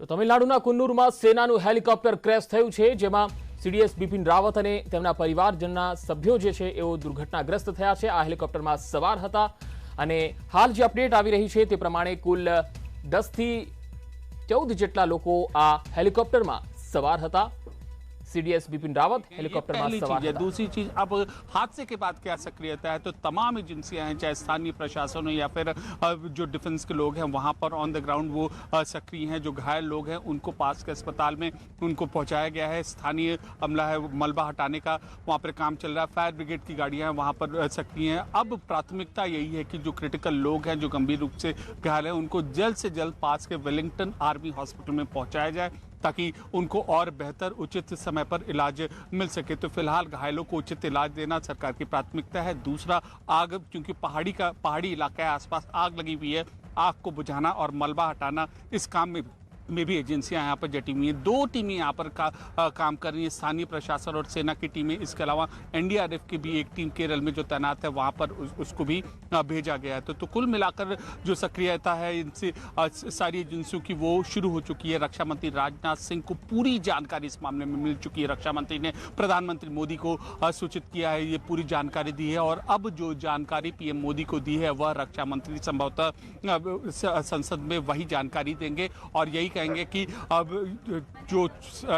તો તમિલનાડુના કુન્નુરમાં સેનાનું helicopter crash થયું છે, જેમાં સીડીએસ બિપિન રાવત અને તેમના પરિવારજનના સભ્યો જે છે એઓ દુર્ઘટનાગ્રસ્ત થયા છે। આ હેલિકોપ્ટરમાં સવાર હતા અને હાલ જે અપડેટ આવી રહી છે તે પ્રમાણે કુલ 10 થી 14 જેટલા લોકો આ હેલિકોપ્ટરમાં સવાર હતા। सीडीएस बिपिन रावत हेलीकॉप्टर में सवार है। दूसरी चीज, अब हादसे के बाद क्या सक्रियता है, तो तमाम एजेंसियां हैं, चाहे स्थानीय प्रशासन हो या फिर जो डिफेंस के लोग हैं वहां पर ऑन द ग्राउंड वो सक्रिय हैं। जो घायल लोग हैं उनको पास के अस्पताल में उनको पहुंचाया गया है। स्थानीय अमला है, मलबा हटाने का वहां पर काम चल रहा है। फायर ब्रिगेड की गाड़ियां हैं वहां पर सक्रिय हैं। अब प्राथमिकता यही है कि जो क्रिटिकल लोग हैं, जो गंभीर रूप से घायल हैं, उनको जल्द से जल्द पास के वेलिंगटन आर्मी हॉस्पिटल में पहुंचाया जाए ताकि उनको और बेहतर उचित समय पर इलाज मिल सके। तो फिलहाल घायलों को उचित इलाज देना सरकार की प्राथमिकता है। दूसरा, आग, क्योंकि पहाड़ी इलाका है, आसपास आग लगी हुई है, आग को बुझाना और मलबा हटाना इस काम में भी एजेंसियां यहाँ पर जटी हुई हैं। 2 टीमें यहाँ पर काम कर रही हैं, स्थानीय प्रशासन और सेना की टीमें। इसके अलावा एनडीआरएफ की भी एक टीम केरल में जो तैनात है वहाँ पर उसको भी भेजा गया है। तो कुल मिलाकर जो सक्रियता है इनसे सारी एजेंसियों की वो शुरू हो चुकी है। रक्षा मंत्री राजनाथ सिंह को पूरी जानकारी इस मामले में मिल चुकी है। रक्षा मंत्री ने प्रधानमंत्री मोदी को सूचित किया है, ये पूरी जानकारी दी है और अब जो जानकारी पीएम मोदी को दी है वह रक्षा मंत्री संभवतः संसद में वही जानकारी देंगे और यही कहेंगे कि अब जो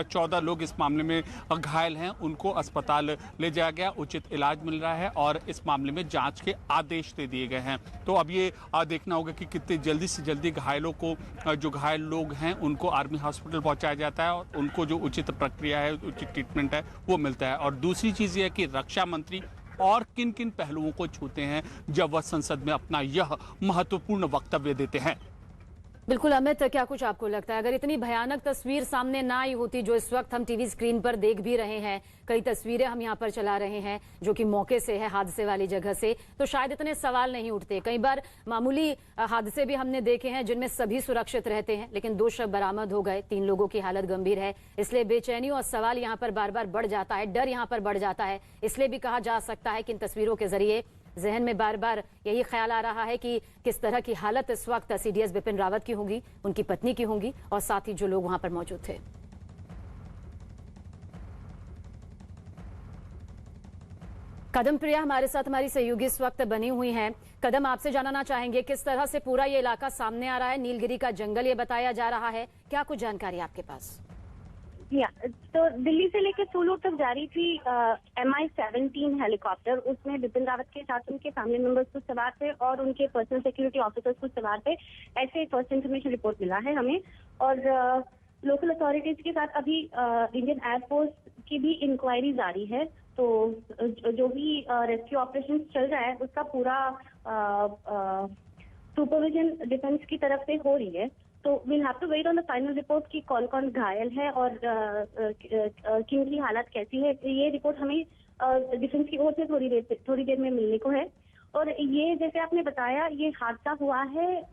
14 लोग इस मामले में घायल हैं उनको अस्पताल ले जाया गया, उचित इलाज मिल रहा है और इस मामले में जांच के आदेश दे दिए गए हैं। तो अब ये देखना होगा कि कितने जल्दी से जल्दी घायलों को, जो घायल लोग हैं उनको आर्मी हॉस्पिटल पहुंचाया जाता है और उनको जो उचित प्रक्रिया है, उचित ट्रीटमेंट है वो मिलता है। और दूसरी चीज़ ये है कि रक्षा मंत्री और किन किन पहलुओं को छूते हैं जब वह संसद में अपना यह महत्वपूर्ण वक्तव्य देते हैं। बिल्कुल अमित, क्या कुछ आपको लगता है अगर इतनी भयानक तस्वीर सामने ना आई होती जो इस वक्त हम टीवी स्क्रीन पर देख भी रहे हैं, कई तस्वीरें हम यहाँ पर चला रहे हैं जो कि मौके से है, हादसे वाली जगह से, तो शायद इतने सवाल नहीं उठते। कई बार मामूली हादसे भी हमने देखे हैं जिनमें सभी सुरक्षित रहते हैं, लेकिन 2 शव बरामद हो गए, 3 लोगों की हालत गंभीर है। इसलिए बेचैनी और सवाल यहाँ पर बार बार बढ़ जाता है, डर यहाँ पर बढ़ जाता है। इसलिए भी कहा जा सकता है कि इन तस्वीरों के जरिए जहन में बार बार यही ख्याल आ रहा है कि किस तरह की हालत इस वक्त सीडीएस बिपिन रावत की होगी, उनकी पत्नी की होगी और साथ ही जो लोग वहां पर मौजूद थे। कदम प्रिया हमारे साथ हमारी सहयोगी इस वक्त बनी हुई हैं। कदम, आपसे जानना चाहेंगे किस तरह से पूरा ये इलाका सामने आ रहा है। नीलगिरी का जंगल ये बताया जा रहा है, क्या कुछ जानकारी आपके पास? तो दिल्ली से लेकर सूलूर तक जारी थी MI-17 हेलीकॉप्टर। उसमें बिपिन रावत के साथ उनके फैमिली मेंबर्स कुछ सवार थे और उनके पर्सनल सिक्योरिटी ऑफिसर्स कुछ सवार थे, ऐसे फर्स्ट इन्फॉर्मेशन रिपोर्ट मिला है हमें। और लोकल अथॉरिटीज के साथ अभी इंडियन एयरफोर्स की भी इंक्वायरी जारी है। तो जो भी रेस्क्यू ऑपरेशन चल रहा है उसका पूरा सुपरविजन डिफेंस की तरफ से हो रही है। तो we'll have to wait on the final report कि कौन कौन घायल है और किन की हालत कैसी है। ये रिपोर्ट हमें डिफेंस की ओर से थोड़ी देर में मिलने को है। और ये जैसे आपने बताया, ये हादसा हुआ है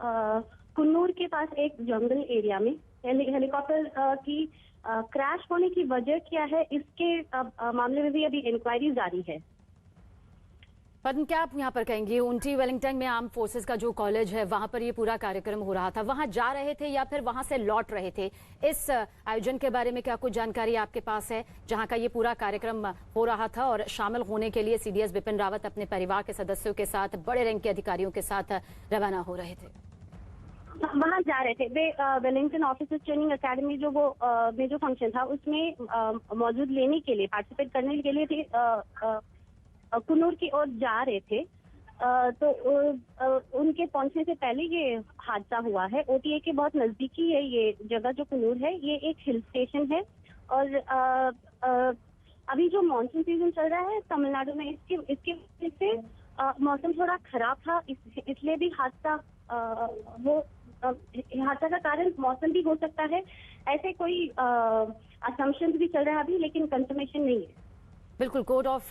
कुन्नूर के पास एक जंगल एरिया में। हेलीकॉप्टर की क्रैश होने की वजह क्या है, इसके मामले में भी अभी इंक्वायरी जारी है। पद्म, क्या आप यहाँ पर कहेंगे, उंटी वेलिंगटन में आर्म फोर्सेस का जो कॉलेज है वहां पर ये पूरा कार्यक्रम हो रहा था, वहां जा रहे थे या फिर वहां से लौट रहे थे? इस आयोजन के बारे में क्या कुछ जानकारी आपके पास है, जहां का ये पूरा कार्यक्रम हो रहा था और शामिल होने के लिए सीडीएस बिपिन रावत अपने परिवार के सदस्यों के साथ, बड़े रैंक के अधिकारियों के साथ रवाना हो रहे थे? वहां जा रहे थे वे। वेलिंगटन ऑफिसर्स ट्रेनिंग अकेडमी जो वो में जो फंक्शन था उसमें मौजूद लेने के लिए, पार्टिसिपेट करने के लिए थे, कुन्नूर की ओर जा रहे थे। तो उनके पहुंचने से पहले ये हादसा हुआ है। ओटीए के बहुत नजदीकी है ये जगह जो कुन्नूर है, ये एक हिल स्टेशन है। और अभी जो मानसून सीजन चल रहा है तमिलनाडु में, इसकी वजह से मौसम थोड़ा खराब था, इसलिए भी हादसा का कारण मौसम भी हो सकता है। ऐसे कोई असम्पशंस भी चल रहा है अभी, लेकिन कंफर्मेशन नहीं है। बिल्कुल, कोर्ट ऑफ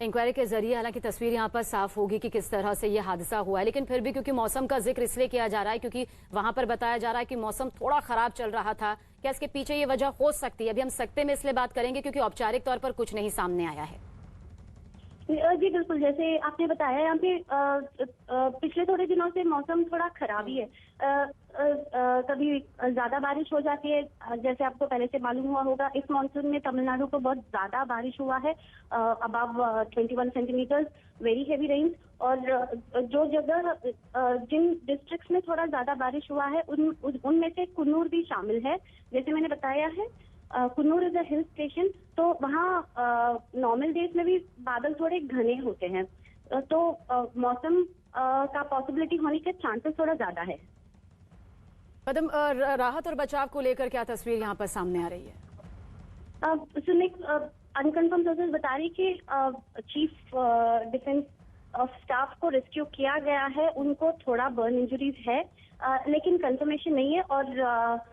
इंक्वायरी के जरिए हालांकि तस्वीर यहाँ पर साफ होगी कि किस तरह से ये हादसा हुआ है, लेकिन फिर भी क्योंकि मौसम का जिक्र इसलिए किया जा रहा है क्योंकि वहां पर बताया जा रहा है कि मौसम थोड़ा खराब चल रहा था, क्या इसके पीछे ये वजह हो सकती है? अभी हम सकते में इसलिए बात करेंगे क्योंकि औपचारिक तौर पर कुछ नहीं सामने आया है। जी बिल्कुल, जैसे आपने बताया यहाँ पे पिछले थोड़े दिनों से मौसम थोड़ा खराब ही है। कभी ज्यादा बारिश हो जाती है, जैसे आपको पहले से मालूम हुआ होगा इस मानसून में तमिलनाडु को बहुत ज्यादा बारिश हुआ है, above 21 centimetre, very heavy rains. और जो जगह जिन डिस्ट्रिक्ट्स में थोड़ा ज्यादा बारिश हुआ है उनमें से कुन्नूर भी शामिल है। जैसे मैंने बताया है, Coonoor is a hill station, तो वहाँ नॉर्मल डेज में भी बादल थोड़े घने होते हैं, तो मौसम का पॉसिबिलिटी होने के चांसेस थोड़ा ज्यादा है। पदम, राहत और बचाव को लेकर क्या तस्वीर यहाँ पर सामने आ रही है? सुनिक अनकन्फर्म सोर्सेज बता रही कि चीफ डिफेंस ऑफ स्टाफ को रेस्क्यू किया गया है, उनको थोड़ा बर्न इंजरीज है, लेकिन कंफर्मेशन नहीं है। और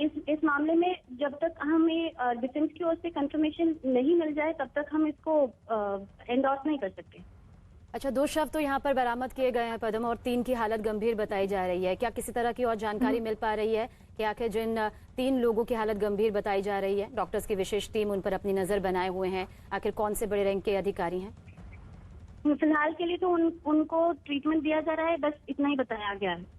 इस मामले में जब तक हमें डिफेंस की ओर से कंफर्मेशन नहीं मिल जाए तब तक हम इसको एंडोर्स नहीं कर सकते। अच्छा, 2 शव तो यहाँ पर बरामद किए गए हैं पदम, और 3 की हालत गंभीर बताई जा रही है। क्या किसी तरह की और जानकारी मिल पा रही है कि आखिर जिन 3 लोगों की हालत गंभीर बताई जा रही है, डॉक्टर्स की विशेष टीम उन पर अपनी नजर बनाए हुए हैं, आखिर कौन से बड़े रैंक के अधिकारी हैं? फिलहाल के लिए तो उनको ट्रीटमेंट दिया जा रहा है, बस इतना ही बताया गया है।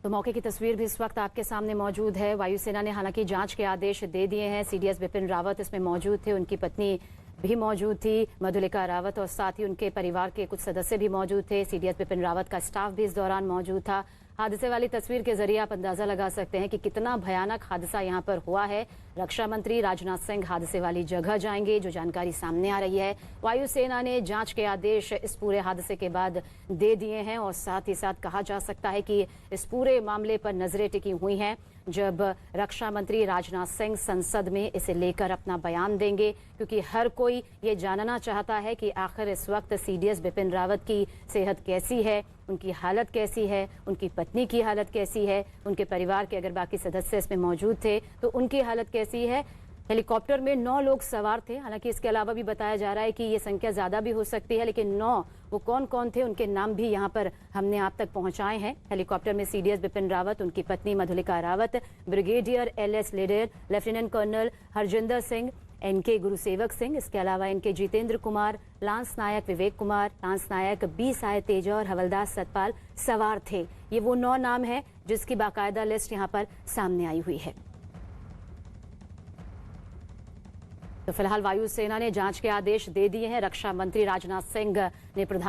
तो मौके की तस्वीर भी इस वक्त आपके सामने मौजूद है। वायुसेना ने हालांकि जांच के आदेश दे दिए हैं। सीडीएस बिपिन रावत इसमें मौजूद थे, उनकी पत्नी भी मौजूद थी मधुलिका रावत, और साथ ही उनके परिवार के कुछ सदस्य भी मौजूद थे। सीडीएस बिपिन रावत का स्टाफ भी इस दौरान मौजूद था। हादसे वाली तस्वीर के जरिए आप अंदाजा लगा सकते हैं कि कितना भयानक हादसा यहाँ पर हुआ है। रक्षा मंत्री राजनाथ सिंह हादसे वाली जगह जाएंगे, जो जानकारी सामने आ रही है। वायुसेना ने जांच के आदेश इस पूरे हादसे के बाद दे दिए हैं, और साथ ही साथ कहा जा सकता है कि इस पूरे मामले पर नजरें टिकी हुई हैं जब रक्षा मंत्री राजनाथ सिंह संसद में इसे लेकर अपना बयान देंगे, क्योंकि हर कोई ये जानना चाहता है कि आखिर इस वक्त सीडीएस बिपिन रावत की सेहत कैसी है, उनकी हालत कैसी है, उनकी पत्नी की हालत कैसी है, उनके परिवार के अगर बाकी सदस्य इसमें मौजूद थे तो उनकी हालत कैसी है। हेलीकॉप्टर में 9 लोग सवार थे, हालांकि इसके अलावा भी बताया जा रहा है कि ये संख्या ज्यादा भी हो सकती है, लेकिन 9 वो कौन कौन थे उनके नाम भी यहाँ पर हमने आप तक पहुंचाए हैं। हेलीकॉप्टर में सीडीएस बिपिन रावत, उनकी पत्नी Madhulika Rawat, brigadier LS Lidder, lieutenant colonel Harjinder Singh, NK Gurusewak Singh, इसके अलावा NK Jitendra Kumar, lance Naik Vivek Kumar, lance Naik B Sai Teja और हवलदार सतपाल सवार थे। ये वो 9 नाम है जिसकी बाकायदा लिस्ट यहाँ पर सामने आई हुई है। तो फिलहाल वायुसेना ने जांच के आदेश दे दिए हैं। रक्षा मंत्री राजनाथ सिंह ने प्रधान